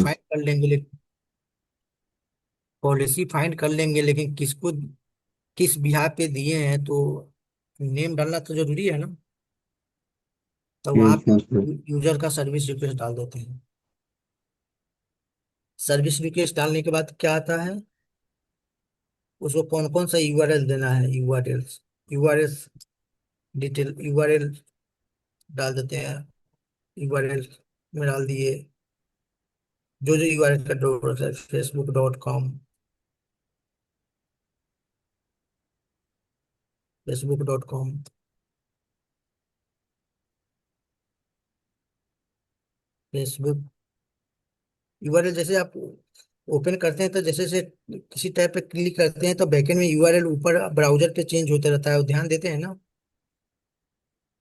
Find कर लेंगे, लेकिन पॉलिसी फाइंड कर लेंगे, लेकिन किसको, किस बिहार पे दिए हैं, तो नेम डालना तो जरूरी है ना। तो वहाँ यस यस सर। यूजर का सर्विस रिक्वेस्ट डाल देते हैं। सर्विस रिक्वेस्ट डालने के बाद क्या आता है, उसको कौन कौन सा यूआरएल देना है, यूआरएल, यूआरएल डिटेल, यूआरएल डाल देते हैं। यूआरएल में डाल दिए जो जो यूआरएल का जरूरत है, facebook.com, facebook.com, फेसबुक यूआरएल। जैसे आप ओपन करते हैं तो जैसे जैसे किसी टैब पे क्लिक करते हैं तो बैकएंड में यूआरएल ऊपर ब्राउजर पे चेंज होते रहता है, वो ध्यान देते हैं ना।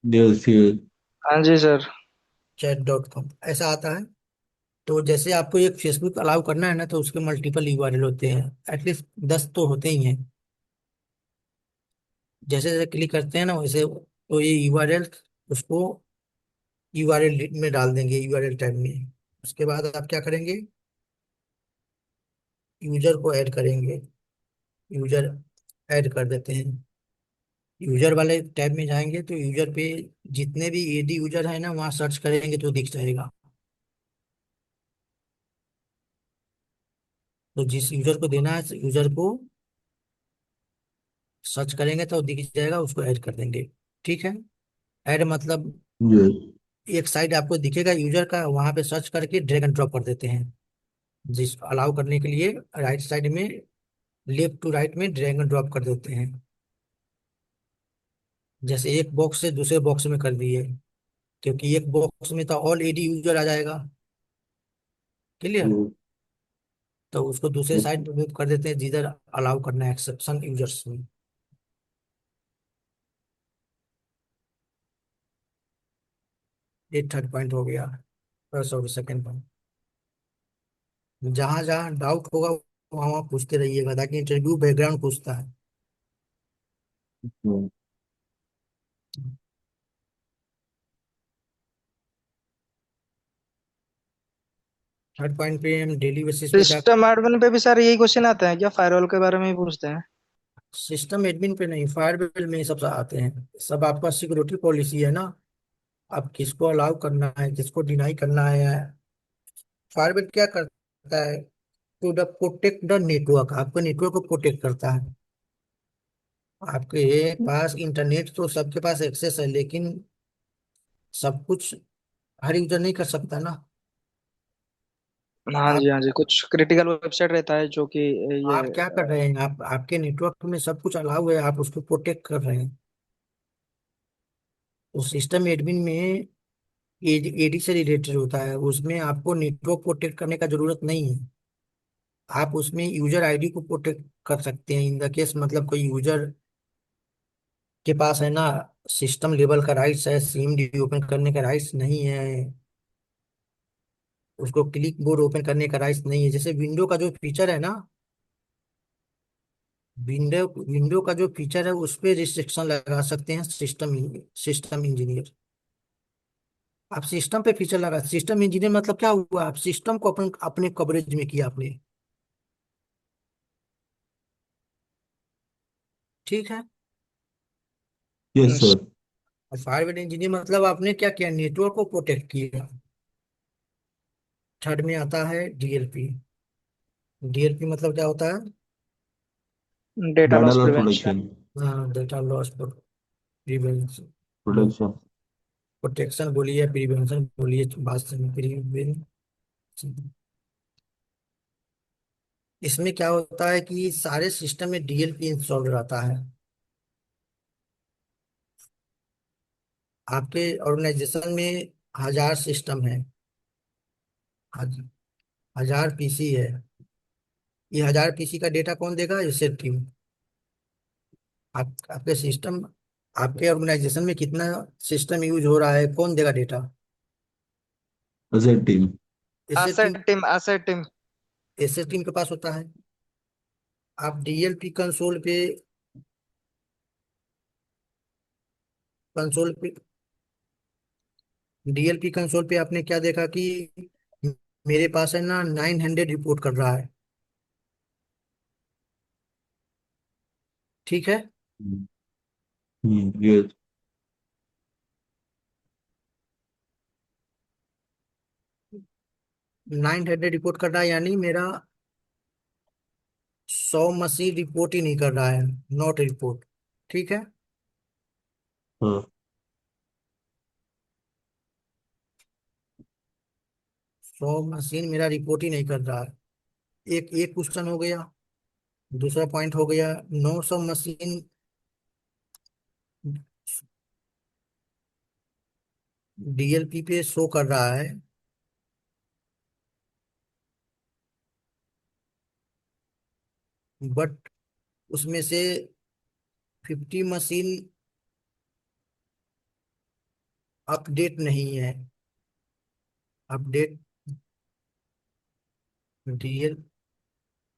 Yes yes. हाँ जी सर। chat.com ऐसा आता है। तो जैसे आपको एक फेसबुक अलाउ करना है ना, तो उसके मल्टीपल यूआरएल होते हैं, एटलीस्ट 10 तो होते ही हैं। जैसे जैसे क्लिक करते हैं ना वैसे, तो ये यूआरएल उसको यूआरएल में डाल देंगे, यूआरएल टैब में। उसके बाद आप क्या करेंगे, यूजर को ऐड करेंगे, यूजर ऐड कर देते हैं। यूजर वाले टैब में जाएंगे तो यूजर पे जितने भी एडी यूजर है ना, वहाँ सर्च करेंगे तो दिख जाएगा। तो जिस यूजर को देना है, यूजर को सर्च करेंगे तो दिख जाएगा, उसको ऐड कर देंगे। ठीक है। ऐड मतलब यस। एक साइड आपको दिखेगा यूजर का, वहां पे सर्च करके ड्रैग एंड ड्रॉप कर देते हैं। जिस अलाउ करने के लिए राइट साइड में, लेफ्ट टू राइट में ड्रैग एंड ड्रॉप कर देते हैं। जैसे एक बॉक्स से दूसरे बॉक्स में कर दिए, क्योंकि एक बॉक्स में तो ऑल एडी यूजर आ जाएगा। क्लियर। तो उसको दूसरे साइड में मूव कर देते हैं जिधर अलाउ करना है, एक्सेप्शन यूजर्स में। ये थर्ड पॉइंट हो गया, सॉरी सेकंड पॉइंट। जहां जहां डाउट होगा वहां वहां पूछते रहिएगा, ताकि इंटरव्यू बैकग्राउंड पूछता है। थर्ड पॉइंट पे हम डेली बेसिस पे क्या, सिस्टम एडमिन पे भी सर यही क्वेश्चन आता है क्या, फायरवॉल के बारे में ही पूछते हैं? सिस्टम एडमिन पे नहीं, फायरवेल में ये सब आते हैं। सब आपका सिक्योरिटी पॉलिसी है ना, अब किसको अलाउ करना है, किसको डिनाई करना है। फायरवेल क्या करता है, to the protect the network, आपके नेटवर्क को प्रोटेक्ट करता है। आपके पास इंटरनेट तो सबके पास एक्सेस है, लेकिन सब कुछ हर यूजर नहीं कर सकता ना। हाँ जी आप हाँ जी, कुछ क्रिटिकल वेबसाइट रहता है जो कि ये आप क्या कर रहे हैं, आप आपके नेटवर्क में सब कुछ अलाउ है, आप उसको प्रोटेक्ट कर रहे हैं। तो सिस्टम एडमिन में एडी से रिलेटेड होता है, उसमें आपको नेटवर्क प्रोटेक्ट करने का जरूरत नहीं है। आप उसमें यूजर आईडी को प्रोटेक्ट कर सकते हैं इन द केस, मतलब कोई यूजर के पास है ना, सिस्टम लेवल का राइट्स है, सीएमडी ओपन करने का राइट्स नहीं है, उसको क्लिक बोर्ड ओपन करने का राइट्स नहीं है। जैसे विंडो का जो फीचर है ना, विंडो विंडो का जो फीचर है उस पे रिस्ट्रिक्शन लगा सकते हैं सिस्टम इंजीनियर। आप सिस्टम पे फीचर लगा, सिस्टम इंजीनियर मतलब क्या हुआ, आप सिस्टम को अपने अपने कवरेज में किया आपने। ठीक है। Yes sir. और फायरवॉल इंजीनियर मतलब आपने क्या किया, नेटवर्क को प्रोटेक्ट किया। थर्ड में आता है डीएलपी। डीएलपी मतलब क्या होता है, data data loss loss prevention. Production. हाँ, डेटा लॉस प्रिवेंशन, प्रोटेक्शन बोलिए, प्रिवेंशन बोलिए, बात से प्रिवेंशन। इसमें क्या होता है कि सारे सिस्टम में डीएलपी इंस्टॉल रहता है। आपके ऑर्गेनाइजेशन में 1000 सिस्टम है, 1000 पीसी है। ये 1000 पीसी का डेटा कौन देगा, इसे टीम। आपके सिस्टम, आपके ऑर्गेनाइजेशन में कितना सिस्टम यूज हो रहा है, कौन देगा डेटा, एसेट टीम। इसे team. Asset team, asset team. इसे टीम के पास होता है। आप डीएलपी कंसोल पे डीएलपी कंसोल पे आपने क्या देखा कि मेरे पास है ना 900 रिपोर्ट कर रहा है। ठीक है। यस। 900 रिपोर्ट कर रहा है, यानी मेरा 100 मशीन रिपोर्ट ही नहीं कर रहा है, नॉट रिपोर्ट। ठीक है। हाँ 100 मशीन मेरा रिपोर्ट ही नहीं कर रहा है। एक एक क्वेश्चन हो गया। दूसरा पॉइंट हो गया, 900 मशीन डीएलपी पे शो कर रहा है, बट उसमें से 50 मशीन अपडेट नहीं है। Update DL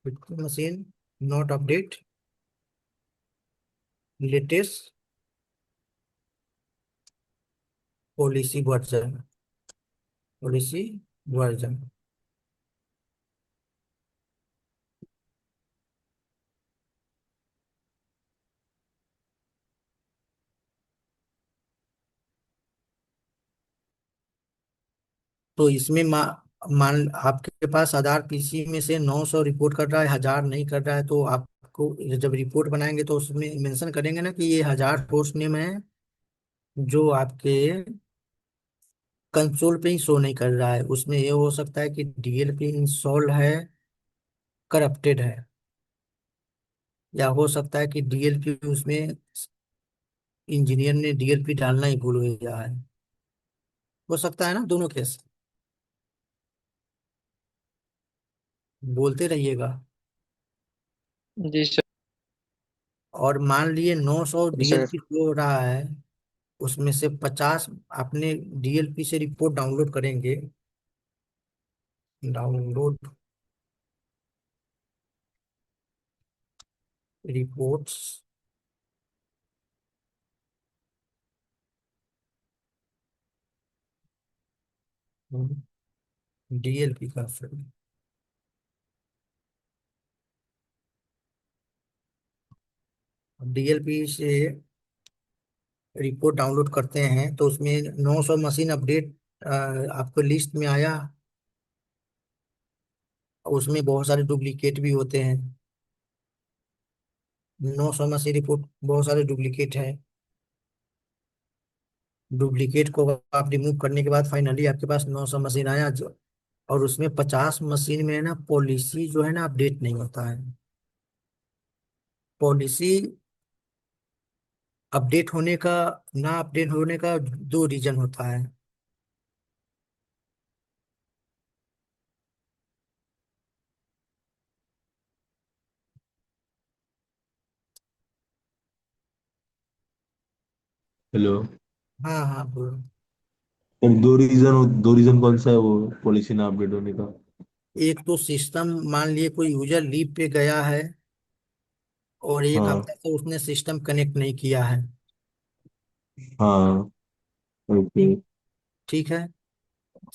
50 machine not update latest policy version. Policy version. तो इसमें मान आपके पास आधार पीसी में से 900 रिपोर्ट कर रहा है, 1000 नहीं कर रहा है, तो आपको जब रिपोर्ट बनाएंगे तो उसमें मेंशन करेंगे ना कि ये 1000 होस्ट नेम है, जो आपके कंसोल पे ही शो नहीं कर रहा है। उसमें ये हो सकता है कि डीएलपी इंस्टॉल है, करप्टेड है, या हो सकता है कि डीएलपी उसमें इंजीनियर ने डीएलपी डालना ही भूल गया है। हो सकता है ना, दोनों केस। बोलते रहिएगा। जी सर। और मान लिए 900 जी सर। डीएलपी हो रहा है, उसमें से 50 अपने डीएलपी से रिपोर्ट डाउनलोड करेंगे। डाउनलोड रिपोर्ट्स डीएलपी का फिर डीएलपी से रिपोर्ट डाउनलोड करते हैं तो उसमें 900 मशीन अपडेट आपको लिस्ट में आया। उसमें बहुत सारे डुप्लीकेट भी होते हैं। 900 मशीन रिपोर्ट बहुत सारे डुप्लीकेट है। डुप्लीकेट को आप रिमूव करने के बाद फाइनली आपके पास 900 मशीन आया, जो और उसमें 50 मशीन में है ना पॉलिसी जो है ना अपडेट नहीं होता है। पॉलिसी अपडेट होने का, ना अपडेट होने का दो रीजन होता है। हेलो। हाँ हाँ बोलो। दो रीजन कौन सा है वो पॉलिसी ना अपडेट होने का? एक तो सिस्टम, मान लिए कोई यूजर लीव पे गया है और एक हाँ हफ्ते से उसने सिस्टम कनेक्ट नहीं किया है। हाँ। ओके। ठीक। ठीक है।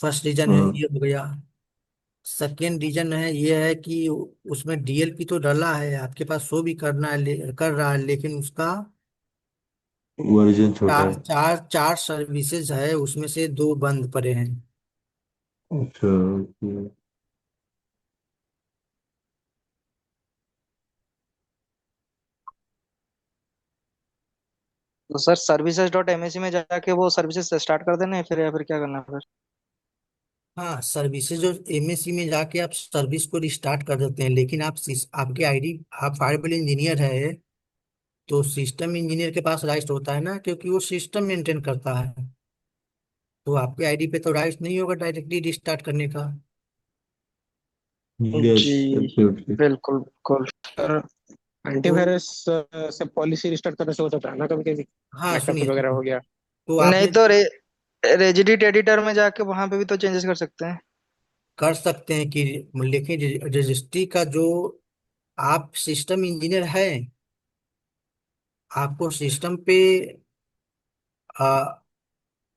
फर्स्ट रीजन है, हाँ। ये हो गया। सेकेंड रीजन है, ये है कि उसमें डीएलपी तो डाला है, आपके पास शो भी करना है, कर रहा है, लेकिन उसका वर्जन छोटा चार है। चार चार सर्विसेज है, उसमें से दो बंद पड़े हैं। अच्छा ओके। तो सर सर्विसेज डॉट एमएसी में जाके वो सर्विसेज स्टार्ट कर देना है फिर, या फिर क्या करना है फिर? हाँ, सर्विसेज जो एमएससी में जाके आप सर्विस को रिस्टार्ट कर देते हैं, लेकिन आपके आईडी, आप फायरवॉल इंजीनियर है, तो सिस्टम इंजीनियर के पास राइट होता है ना, क्योंकि वो सिस्टम मेंटेन करता है। तो आपके आईडी पे तो राइट नहीं होगा डायरेक्टली रिस्टार्ट करने का। यस जी एब्सोल्युटली। बिल्कुल बिल्कुल सर। तो एंटीवायरस से पॉलिसी रिस्टार्ट करने से हो जाता है ना कभी कभी। हाँ, बैकअप सुनिए वगैरह सुनिए। हो गया। तो नहीं आपने तो रेजिडिट एडिटर में जाके वहां पे भी तो चेंजेस कर सकते हैं। कर सकते हैं कि, लेकिन रजिस्ट्री का जो, आप सिस्टम इंजीनियर है, आपको सिस्टम पे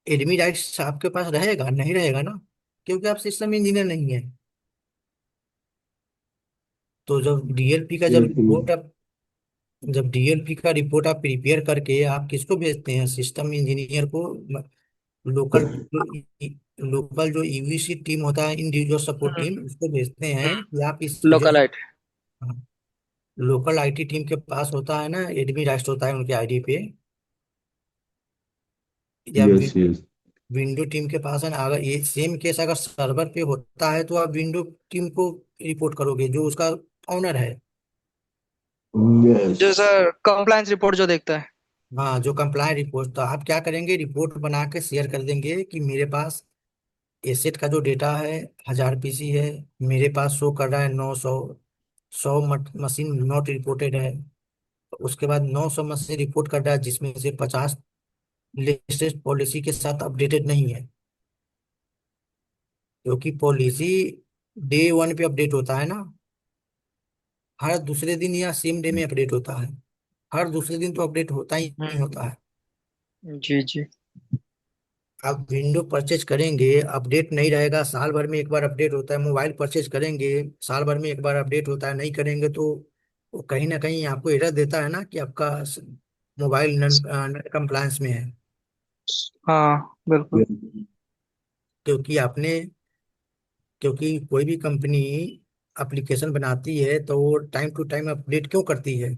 एडमी राइट्स आपके पास रहेगा नहीं रहेगा ना? क्योंकि आप सिस्टम इंजीनियर नहीं है। तो जब डीएलपी का रिपोर्ट आप प्रिपेयर करके आप किसको भेजते हैं, सिस्टम इंजीनियर को। लोकल लोकल जो यूवीसी टीम होता है, इंडिविजुअल सपोर्ट टीम, उसको भेजते हैं कि आप इस user. Local IT. Local IT team के पास होता है ना, एडमी राइट होता है उनके आईडी पे। या यस यस। विंडो टीम के पास है ना। अगर ये सेम केस अगर सर्वर पे होता है तो आप विंडो टीम को रिपोर्ट करोगे, जो उसका ऑनर है। यस। जो सर कंप्लायंस रिपोर्ट जो देखता है। हाँ, जो कंप्लाय रिपोर्ट, तो आप क्या करेंगे, रिपोर्ट बना के शेयर कर देंगे कि मेरे पास एसेट का जो डेटा है 1000 पीसी है। मेरे पास शो कर रहा है 900। 100 मशीन नॉट रिपोर्टेड है। उसके बाद 900 मशीन रिपोर्ट कर रहा है, जिसमें से 50 लेटेस्ट पॉलिसी के साथ अपडेटेड नहीं है। क्योंकि पॉलिसी डे वन पे अपडेट होता है ना, हर दूसरे दिन या सेम डे में अपडेट होता है। हर दूसरे दिन तो अपडेट होता ही नहीं हम्म। होता है। जी जी। आप विंडो परचेज करेंगे, अपडेट नहीं रहेगा, साल भर में एक बार अपडेट होता है। मोबाइल परचेज करेंगे, साल भर में एक बार अपडेट होता है, नहीं करेंगे तो वो कहीं ना कहीं आपको एरर देता है ना कि आपका मोबाइल नॉन कंप्लायंस में है। हाँ बिल्कुल। क्योंकि आपने क्योंकि कोई भी कंपनी एप्लीकेशन बनाती है तो वो टाइम टू टाइम अपडेट क्यों करती है?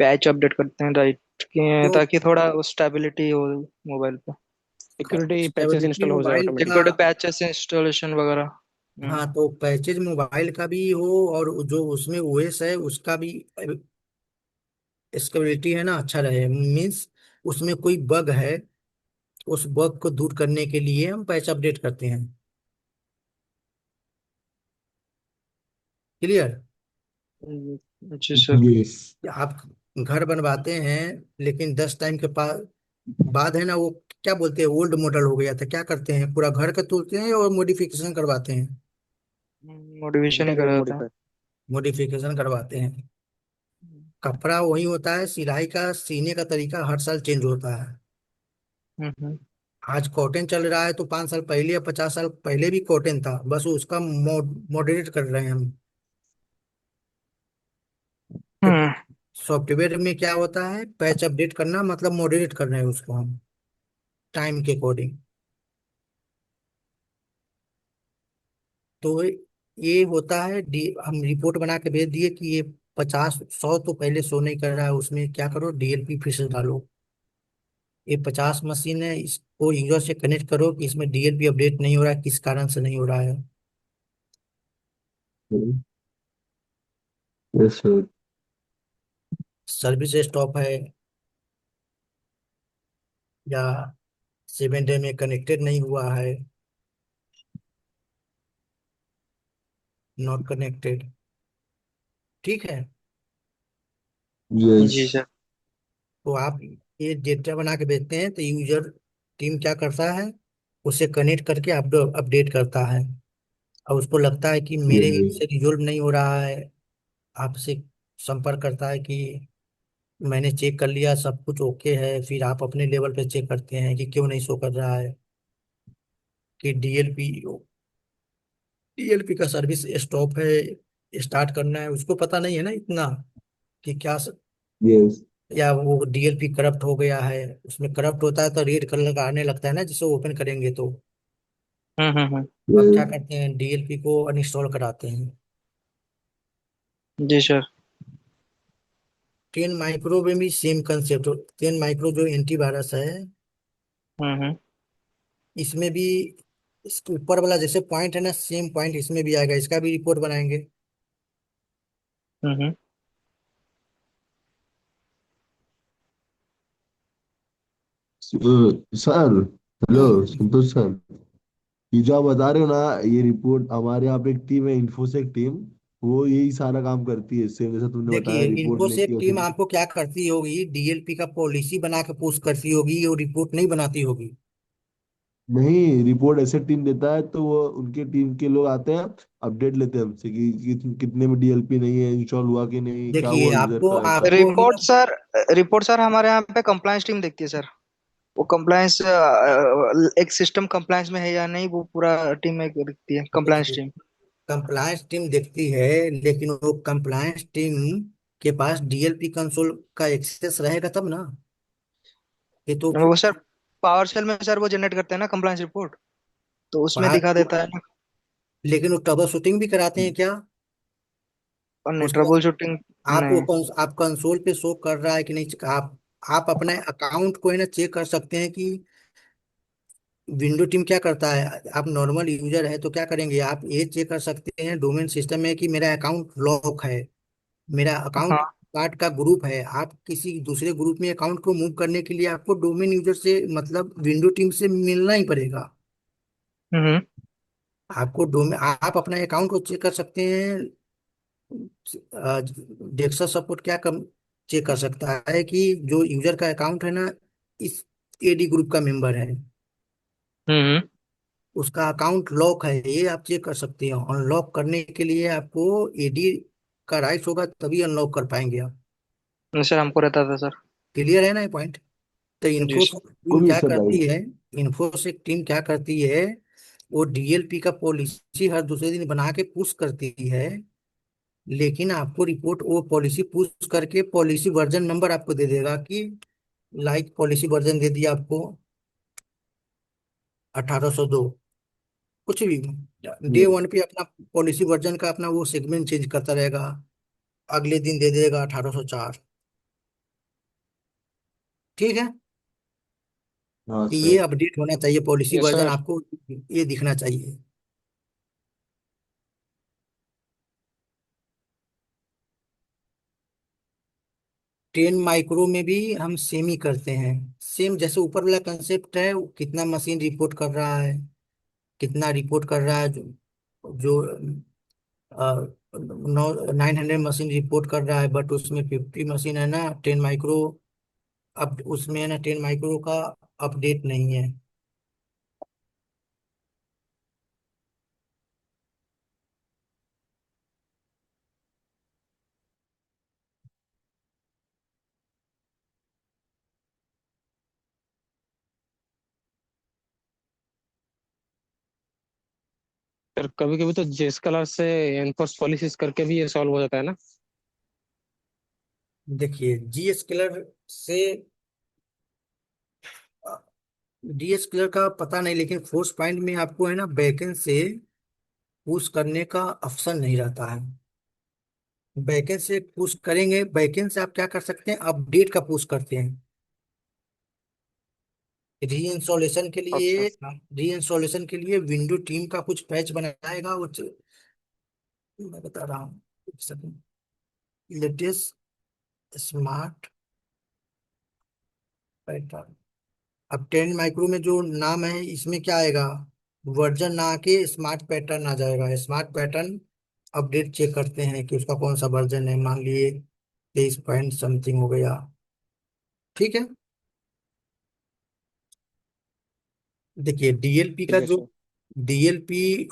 पैच अपडेट करते हैं, राइट, क्यों? ताकि थोड़ा स्टेबिलिटी हो मोबाइल पे। सिक्योरिटी पैचेस स्टेबिलिटी इंस्टॉल हो जाए मोबाइल का। ऑटोमेटिकली। सिक्योरिटी पैचेस इंस्टॉलेशन वगैरह। हाँ, तो पैचेज मोबाइल का भी हो, और जो उसमें ओएस है उसका भी स्टेबिलिटी है ना, अच्छा रहे, मीन्स उसमें कोई बग है, उस बग को दूर करने के लिए हम पैच अपडेट करते हैं। क्लियर? जी सर। यस। आप घर बनवाते हैं, लेकिन 10 टाइम के बाद है ना वो, क्या बोलते हैं, ओल्ड मॉडल हो गया था, क्या करते हैं, पूरा घर का तोड़ते हैं और मॉडिफिकेशन करवाते हैं। मोटिवेशन ही इंटीरियर करा था। मॉडिफाई। मॉडिफिकेशन करवाते हैं। कपड़ा वही होता है, सिलाई का सीने का तरीका हर साल चेंज होता है। हम्म। आज कॉटन चल रहा है तो 5 साल पहले या 50 साल पहले भी कॉटन था, बस उसका मॉडरेट कर रहे हैं हम। तो हम्म। सॉफ्टवेयर में क्या होता है, पैच अपडेट करना मतलब मॉडरेट कर रहे हैं उसको हम, टाइम के अकॉर्डिंग। तो ये होता है हम रिपोर्ट बना के भेज दिए कि ये 50 100 तो पहले शो नहीं कर रहा है, उसमें क्या करो, डीएलपी फिर से डालो। ये 50 मशीन है, इसको यूजर से कनेक्ट करो कि इसमें डीएलपी अपडेट नहीं हो रहा है, किस कारण से नहीं हो रहा है। Yes sir. सर्विस स्टॉप है, या 7 डे में कनेक्टेड नहीं हुआ है, नॉट कनेक्टेड। ठीक है। यस। जी सर। तो आप ये डेटा बना के भेजते हैं, तो यूजर टीम क्या करता है, उसे कनेक्ट करके अपडेट करता है। और उसको लगता है कि मेरे यस। से रिजोल्व नहीं हो रहा है, आपसे संपर्क करता है कि मैंने चेक कर लिया, सब कुछ ओके है, फिर आप अपने लेवल पे चेक करते हैं कि क्यों नहीं शो कर रहा है, कि डीएलपी का सर्विस स्टॉप है, स्टार्ट करना है। उसको पता नहीं है ना इतना कि यस। या वो डीएलपी करप्ट हो गया है। उसमें करप्ट होता है तो रेड कलर का आने लगता है ना, जिसे ओपन करेंगे तो। हम्म। तो हम क्या करते हैं, डीएलपी को अनइंस्टॉल कराते हैं। जी सर। 10 माइक्रो में भी सेम कंसेप्ट। 10 माइक्रो जो एंटीवायरस है, हम्म। इसमें भी इसके ऊपर वाला जैसे पॉइंट है ना, सेम पॉइंट इसमें भी आएगा, इसका भी रिपोर्ट बनाएंगे। हम्म। सर, हेलो हम्म। संतोष सर। ये जो आप बता रहे हो ना, ये रिपोर्ट हमारे यहाँ पे एक टीम है, इन्फोसेक टीम। वो यही सारा काम करती है, सेम जैसा तुमने बताया, देखिए, रिपोर्ट लेती इन्फोसेक है टीम उसे। आपको क्या करती होगी, डीएलपी का पॉलिसी बना के पोस्ट करती होगी, वो रिपोर्ट नहीं बनाती होगी। नहीं, रिपोर्ट ऐसे टीम देता है तो वो उनके टीम के लोग आते हैं, अपडेट लेते हैं हमसे कि कितने में डीएलपी नहीं है, इंस्टॉल हुआ कि नहीं, क्या देखिए, हुआ यूजर आपको का, ऐसा। आपको रिपोर्ट सर, रिपोर्ट सर हमारे यहाँ पे कंप्लायंस टीम देखती है सर। वो कंप्लायंस एक सिस्टम कंप्लायंस में है या नहीं, वो पूरा टीम में दिखती है, कंप्लायंस देखिए, टीम। कंप्लायंस टीम देखती है, लेकिन वो कंप्लायंस टीम के पास डीएलपी कंसोल का एक्सेस रहेगा तब ना। ये तो वो सर पावर सेल में सर वो जनरेट करते हैं ना कंप्लायंस रिपोर्ट, तो उसमें बात, दिखा देता है ना। लेकिन वो ट्रबल शूटिंग भी कराते हैं क्या और नहीं, उसका? ट्रबल शूटिंग आप वो नहीं। आप कंसोल पे शो कर रहा है कि नहीं? आप अपने अकाउंट को है ना चेक कर सकते हैं कि विंडो टीम क्या करता है। आप नॉर्मल यूजर है तो क्या करेंगे, आप ये चेक कर सकते हैं डोमेन सिस्टम में कि मेरा अकाउंट लॉक है, मेरा अकाउंट हाँ। पार्ट का ग्रुप है। आप किसी दूसरे ग्रुप में अकाउंट को मूव करने के लिए आपको डोमेन यूजर से मतलब विंडो टीम से मिलना ही पड़ेगा। हम्म। आपको डोमेन, आप अपना अकाउंट को चेक कर सकते हैं। डेक्सा सपोर्ट क्या कम चेक कर सकता है कि जो यूजर का अकाउंट है ना, इस एडी ग्रुप का मेंबर है, हम्म। उसका अकाउंट लॉक है, ये आप चेक कर सकते हैं। अनलॉक करने के लिए आपको एडी का राइट होगा, तभी अनलॉक कर पाएंगे आप। सर हमको रहता था सर। क्लियर है ना ये पॉइंट? तो जी सर। इन्फोसेक टीम बिल्कुल क्या सर करती राइट। है, इन्फोसेक टीम क्या करती है, वो डीएलपी का पॉलिसी हर दूसरे दिन बना के पुश करती है। लेकिन आपको रिपोर्ट वो पॉलिसी पुश करके पॉलिसी वर्जन नंबर आपको दे देगा कि लाइक पॉलिसी वर्जन दे दिया आपको 1802, कुछ भी। डे हम्म। वन पे अपना पॉलिसी वर्जन का अपना वो सेगमेंट चेंज करता रहेगा, अगले दिन दे देगा 1804। ठीक है, हाँ कि ये सर। अपडेट होना चाहिए पॉलिसी यस वर्जन सर। आपको, ये दिखना चाहिए। टेन माइक्रो में भी हम सेम ही करते हैं। सेम जैसे ऊपर वाला कंसेप्ट है, वो कितना मशीन रिपोर्ट कर रहा है, कितना रिपोर्ट कर रहा है, जो जो 900 मशीन रिपोर्ट कर रहा है, बट उसमें 50 मशीन है ना 10 माइक्रो। अब उसमें है ना 10 माइक्रो का अपडेट नहीं है। सर कभी कभी तो जेस कलर से एनफोर्स पॉलिसीज करके भी ये सॉल्व हो जाता है ना। देखिए, जीएस किलर से डीएस किलर का पता नहीं, लेकिन फोर्स पॉइंट में आपको है ना बैकेंड से पुश करने का ऑप्शन नहीं रहता है। बैकेंड से पुश करेंगे, बैकेंड से आप क्या कर सकते हैं, अपडेट का पुश करते हैं। री इंस्टॉलेशन के अच्छा लिए, अच्छा। री इंस्टॉलेशन के लिए विंडो टीम का कुछ पैच बनाएगा वो मैं बता रहा हूँ, लेटेस्ट स्मार्ट पैटर्न। अब 10 माइक्रो में जो नाम है इसमें क्या आएगा, वर्जन ना आके स्मार्ट पैटर्न आ जाएगा। स्मार्ट पैटर्न अपडेट चेक करते हैं कि उसका कौन सा वर्जन है, मान लिए 23 पॉइंट समथिंग हो गया। ठीक है, देखिए डीएलपी का ठीक है जो, सर। डीएलपी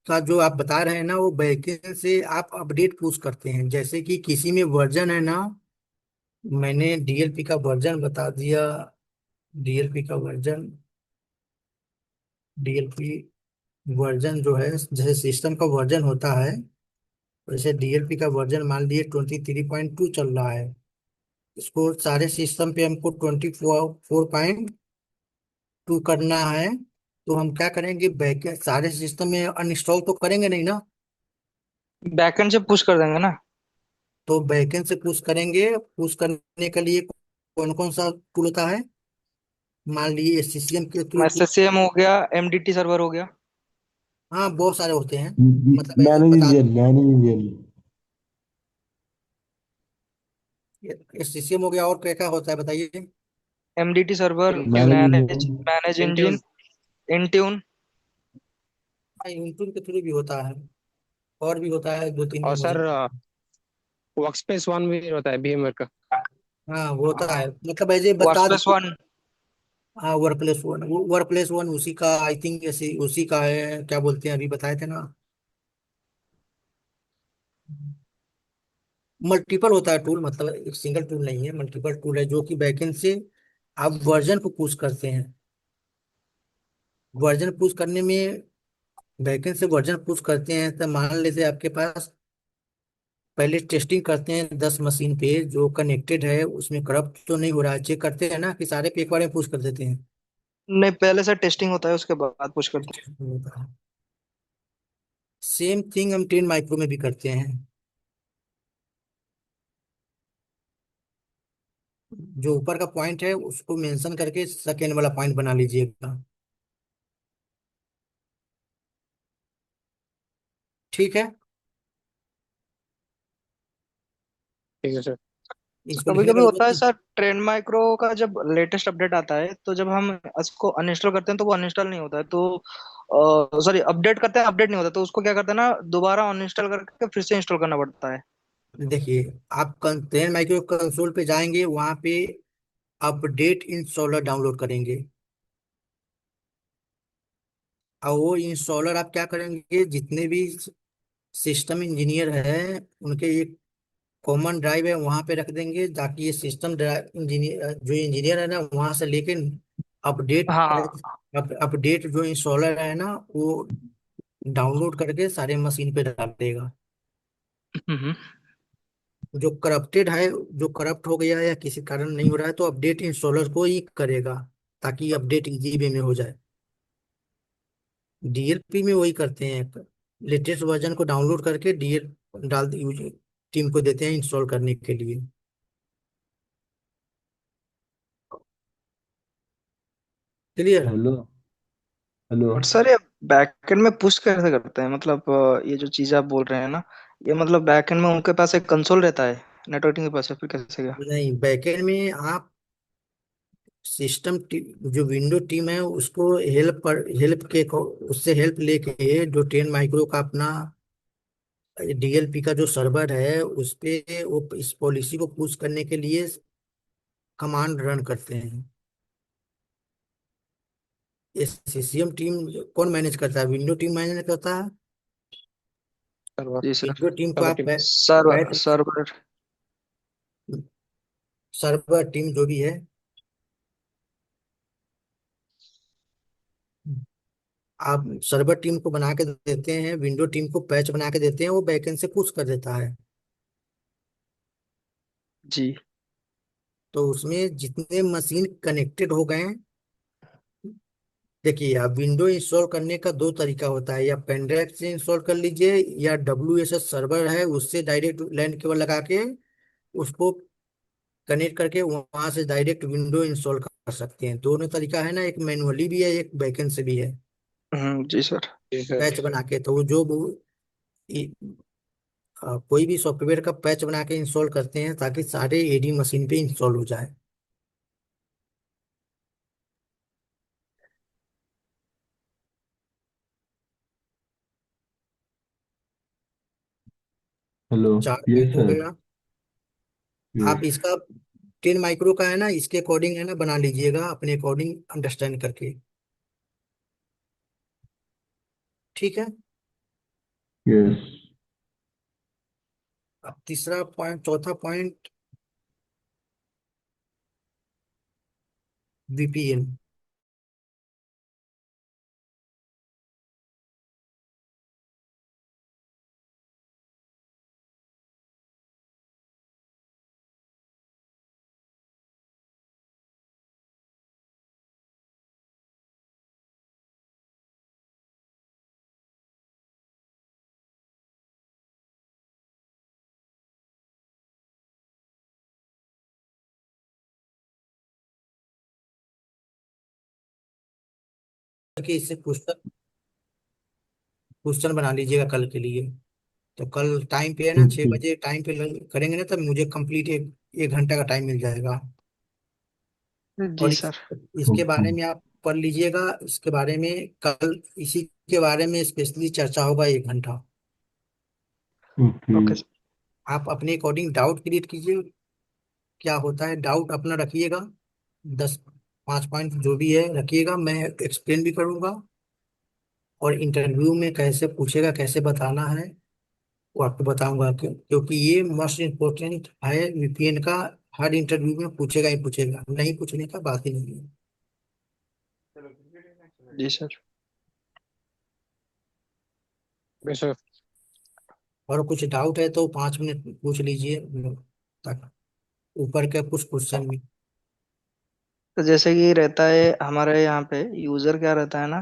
का जो आप बता रहे हैं ना, वो बैकेंड से आप अपडेट पुश करते हैं। जैसे कि किसी में वर्जन है ना, मैंने डीएलपी का वर्जन बता दिया। डीएलपी का वर्जन, डीएलपी वर्जन जो है, जैसे सिस्टम का वर्जन होता है, वैसे डीएलपी का वर्जन मान लिए 23.2 चल रहा है। इसको सारे सिस्टम पे हमको 24.2 करना है। तो हम क्या करेंगे, बैक सारे सिस्टम में अनइंस्टॉल तो करेंगे नहीं ना, बैकएंड से पुश कर देंगे ना। तो बैकेंड से पुश करेंगे। पुश करने के लिए कौन कौन सा टूल होता है, मान लीजिए एससीसीएम के थ्रू। एसएससीएम हो गया, एमडीटी सर्वर हो गया। हाँ, बहुत सारे होते हैं। मतलब ऐसे मैनेज बता, इंजन, मैनेज इंजन। एससीसीएम हो गया, और क्या क्या होता है बताइए? MDT server, manage manage engine. Manage Intune. Engine, Intune. हाँ, यूट्यूब के थ्रू भी होता है, और भी होता है, दो तीन में और मुझे। सर वर्कस्पेस वन भी होता है VMware का। हाँ, वो होता है, मतलब ऐसे बता वर्कस्पेस दीजिए। वन। हाँ, वर्क प्लेस 1, वर्क प्लेस 1 उसी का, आई थिंक ऐसे उसी का है, क्या बोलते हैं अभी बताए थे ना। मल्टीपल होता है टूल, मतलब एक सिंगल टूल नहीं है, मल्टीपल टूल है जो कि बैकेंड से आप वर्जन को पुश करते हैं। वर्जन पुश करने में, बैकेंड से वर्जन पुश करते हैं तो मान लेते हैं आपके पास, पहले टेस्टिंग करते हैं 10 मशीन पे जो कनेक्टेड है, उसमें करप्ट तो नहीं हो रहा है, चेक करते हैं ना कि सारे पे एक बार में पुश कर देते हैं। नहीं, पहले से टेस्टिंग होता है उसके बाद पुश करते हैं। सेम थिंग हम 10 माइक्रो में भी करते हैं। जो ऊपर का पॉइंट है उसको मेंशन करके सेकेंड वाला पॉइंट बना लीजिएगा। ठीक है, ठीक है सर। इसको कभी लिखने कभी का होता जरूरत है नहीं। सर, ट्रेंड माइक्रो का जब लेटेस्ट अपडेट आता है तो जब हम इसको अनइंस्टॉल करते हैं तो वो अनइंस्टॉल नहीं होता है, तो सॉरी अपडेट करते हैं, अपडेट नहीं होता, तो उसको क्या करते हैं ना, दोबारा अनइंस्टॉल करके फिर से इंस्टॉल करना पड़ता है। देखिए, आप ट्रेन माइक्रो कंसोल पे जाएंगे, वहां पे अपडेट इंस्टॉलर डाउनलोड करेंगे। और वो इंस्टॉलर आप क्या करेंगे, जितने भी सिस्टम इंजीनियर हैं उनके एक कॉमन ड्राइव है, वहां पे रख देंगे, ताकि ये सिस्टम इंजीनियर जो इंजीनियर है ना, वहां से लेके अपडेट हाँ। अपडेट जो इंस्टॉलर है ना, वो डाउनलोड करके सारे मशीन पे डाल देगा। हम्म। जो करप्टेड है, जो करप्ट हो गया है या किसी कारण नहीं हो रहा है, तो अपडेट इंस्टॉलर को ही करेगा, ताकि अपडेट इजी वे में हो जाए। डीएलपी में वही करते हैं, लेटेस्ट वर्जन को डाउनलोड करके डीएल डाल यूज टीम को देते हैं इंस्टॉल करने के लिए। क्लियर। हेलो। हेलो। और सर ये बैकएंड में पुश कैसे करते हैं, मतलब ये जो चीज आप बोल रहे हैं ना, ये मतलब बैकएंड में उनके पास एक कंसोल रहता है नेटवर्किंग के पास, या फिर कैसे क्या? नहीं, बैकएंड में आप जो विंडो टीम है उसको उससे हेल्प लेके, जो 10 माइक्रो का अपना डीएलपी का जो सर्वर है उस पे वो इस पॉलिसी को पुश करने के लिए कमांड रन करते हैं। ये सीसीएम टीम कौन मैनेज करता है? विंडो टीम मैनेज करता है। सर्वर। जी सर। विंडो टीम को सर्वर आप टीम। सर्वर बैठ सर्वर। सर्वर टीम जो भी है, आप सर्वर टीम को बना के देते हैं, विंडो टीम को पैच बना के देते हैं, वो बैकएंड से पुश कर देता है। जी। तो उसमें जितने मशीन कनेक्टेड हो गए हैं, देखिए, आप विंडो इंस्टॉल करने का दो तरीका होता है, या पेन ड्राइव से इंस्टॉल कर लीजिए, या WSS सर्वर है उससे डायरेक्ट लैन केबल लगा के उसको कनेक्ट करके वहां से डायरेक्ट विंडो इंस्टॉल कर सकते हैं। दोनों तरीका है ना, एक मैनुअली भी है, एक बैकएंड से भी है। जी सर। जी सर। पैच बना के, तो इ- कोई भी सॉफ्टवेयर का पैच बना के इंस्टॉल करते हैं, ताकि सारे एडी मशीन पे इंस्टॉल हो जाए। हेलो। 4 पॉइंट यस हो सर। गया। आप यस। इसका 10 माइक्रो का है ना, इसके अकॉर्डिंग है ना बना लीजिएगा, अपने अकॉर्डिंग अंडरस्टैंड करके। ठीक है। यस। अब तीसरा पॉइंट, चौथा पॉइंट, VPN। करके इससे क्वेश्चन क्वेश्चन बना लीजिएगा कल के लिए। तो कल टाइम पे है ना, 6 बजे टाइम पे करेंगे ना, तब मुझे कंप्लीट एक घंटा का टाइम मिल जाएगा। जी और सर। इसके ओके। बारे में आप पढ़ लीजिएगा, इसके बारे में कल इसी के बारे में स्पेशली चर्चा होगा 1 घंटा। ओके। Okay sir. आप अपने अकॉर्डिंग डाउट क्रिएट कीजिए, क्या होता है डाउट अपना रखिएगा, 5 पॉइंट जो भी है रखिएगा, मैं एक्सप्लेन भी करूंगा। और इंटरव्यू में कैसे पूछेगा, कैसे बताना है, वो आपको बताऊंगा, क्योंकि ये मोस्ट इम्पोर्टेंट है VPN का हर इंटरव्यू में पूछेगा ही पूछेगा, नहीं पूछने का बात ही नहीं है। जी सर। वैसे और कुछ डाउट है तो 5 मिनट पूछ लीजिए, तक ऊपर के कुछ क्वेश्चन में। तो जैसे कि रहता है हमारे यहाँ पे यूजर क्या रहता है ना,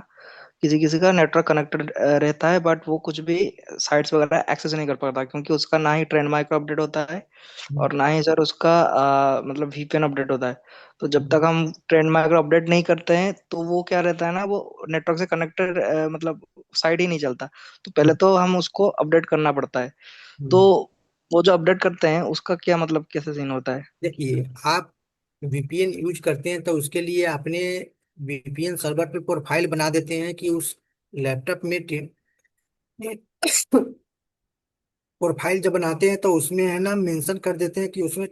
किसी किसी का नेटवर्क कनेक्टेड रहता है, बट वो कुछ भी साइट्स वगैरह एक्सेस नहीं कर पाता, क्योंकि उसका ना ही ट्रेंड माइक्रो अपडेट होता है और ना ही सर उसका मतलब वीपीएन अपडेट होता है। तो जब तक हम ट्रेंड माइक्रो अपडेट नहीं करते हैं तो वो क्या रहता है ना, वो नेटवर्क से कनेक्टेड मतलब साइट ही नहीं चलता। तो पहले तो हम उसको अपडेट करना पड़ता है। तो वो जो अपडेट करते हैं उसका क्या मतलब कैसे सीन होता है? देखिए, आप वीपीएन यूज करते हैं तो उसके लिए अपने वीपीएन सर्वर पे प्रोफाइल बना देते हैं कि उस लैपटॉप में प्रोफाइल जब बनाते हैं तो उसमें है ना मेंशन कर देते हैं कि उसमें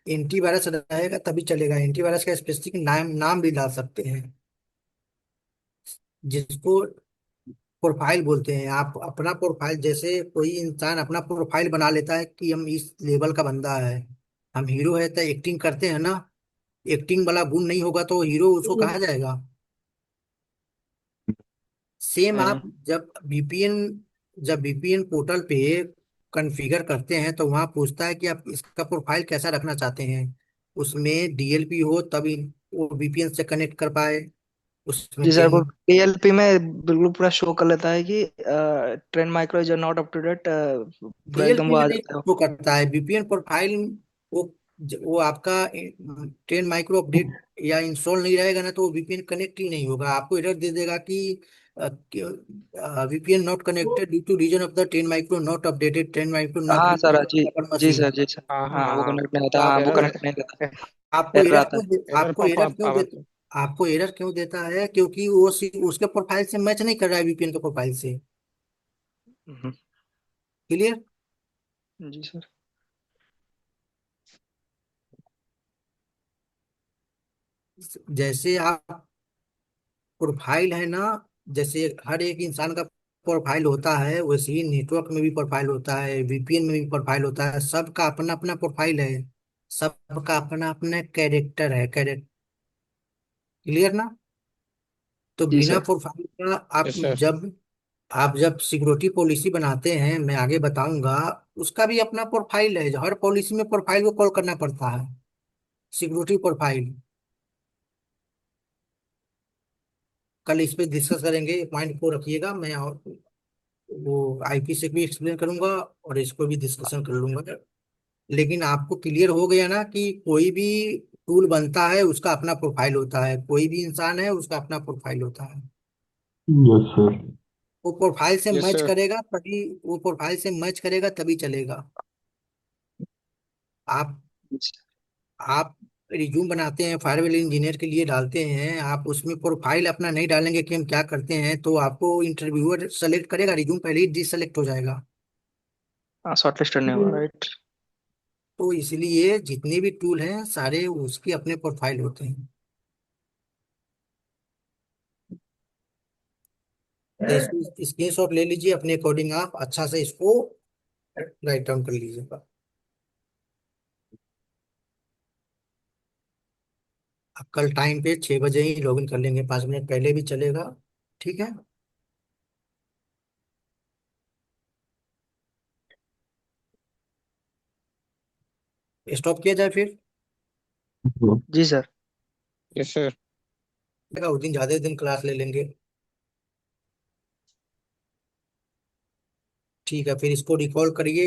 एंटीवायरस रहेगा तभी चलेगा। एंटीवायरस का स्पेसिफिक नाम नाम भी डाल सकते हैं, जिसको प्रोफाइल बोलते हैं। आप अपना प्रोफाइल, जैसे कोई इंसान अपना प्रोफाइल बना लेता है कि हम इस लेवल का बंदा है, हम हीरो है तो एक्टिंग करते हैं ना, एक्टिंग वाला गुण नहीं होगा तो हीरो उसको कहा जाएगा। सेम हम्म। आप जब वीपीएन पोर्टल पे कॉन्फ़िगर करते हैं तो वहां पूछता है कि आप इसका प्रोफाइल कैसा रखना चाहते हैं। उसमें डीएलपी हो तभी वो वीपीएन से कनेक्ट कर पाए। उसमें जी सर, वो कहीं पीएलपी में बिल्कुल पूरा शो कर लेता है कि Trend Micro is not up to date, पूरा एकदम डीएलपी वो में आ नहीं जाता है। शो करता है वीपीएन प्रोफाइल। वो वो आपका 10 माइक्रो अपडेट या इंस्टॉल नहीं रहेगा ना, तो वो वीपीएन कनेक्ट ही नहीं होगा। आपको एरर दे देगा कि VPN not connected due to reason of the 10 micro not updated, 10 micro not हाँ सर, जी। रिकवर जी मशीन। सर, जी सर। हाँ हाँ, वो हाँ। कनेक्ट नहीं तो होता, हाँ वो आपको कनेक्ट नहीं रहता। आपको एरर एरर आता है। एरर आपको पापा एरर क्यों पापा देता आपको एरर क्यों देता है? क्योंकि वो उसके प्रोफाइल से मैच नहीं कर रहा है, वीपीएन के प्रोफाइल से। हम्म। क्लियर? जी सर। जैसे आप प्रोफाइल है ना, जैसे हर एक इंसान का प्रोफाइल होता है, वैसे ही नेटवर्क में भी प्रोफाइल होता है, वीपीएन में भी प्रोफाइल होता है। सबका अपना अपना प्रोफाइल है, सबका अपना अपना कैरेक्टर है, कैरेक्टर। क्लियर ना? तो जी बिना सर। प्रोफाइल का यस सर। आप जब सिक्योरिटी पॉलिसी बनाते हैं, मैं आगे बताऊंगा, उसका भी अपना प्रोफाइल है। हर पॉलिसी में प्रोफाइल को कॉल करना पड़ता है, सिक्योरिटी प्रोफाइल। कल इस पे डिस्कस करेंगे, पॉइंट को रखिएगा। मैं और वो आईपी से भी एक्सप्लेन करूंगा और इसको भी डिस्कशन कर लूंगा। लेकिन आपको क्लियर हो गया ना कि कोई भी टूल बनता है उसका अपना प्रोफाइल होता है, कोई भी इंसान है उसका अपना प्रोफाइल होता है। Yes sir. वो प्रोफाइल से यस मैच सर। करेगा तभी, वो प्रोफाइल से मैच करेगा तभी चलेगा। आप आप रिज्यूम बनाते हैं, फायरवॉल इंजीनियर के लिए डालते हैं, आप उसमें प्रोफाइल अपना नहीं डालेंगे कि हम क्या करते हैं, तो आपको इंटरव्यूअर सेलेक्ट करेगा, रिज्यूम पहले ही डिससेलेक्ट हो जाएगा। हाँ, शॉर्ट लिस्टेड नहीं हुआ, राइट। तो इसलिए जितने भी टूल हैं सारे उसके अपने प्रोफाइल होते हैं। तो इसको स्क्रीनशॉट ले लीजिए, अपने अकॉर्डिंग आप अच्छा से इसको राइट डाउन कर लीजिएगा। आप कल टाइम पे 6 बजे ही लॉग इन कर लेंगे, 5 मिनट पहले भी चलेगा। ठीक है, स्टॉप किया जाए फिर। जी सर। Yes sir. उस दिन ज्यादा दिन क्लास ले लेंगे। ठीक है, फिर इसको रिकॉल करिए।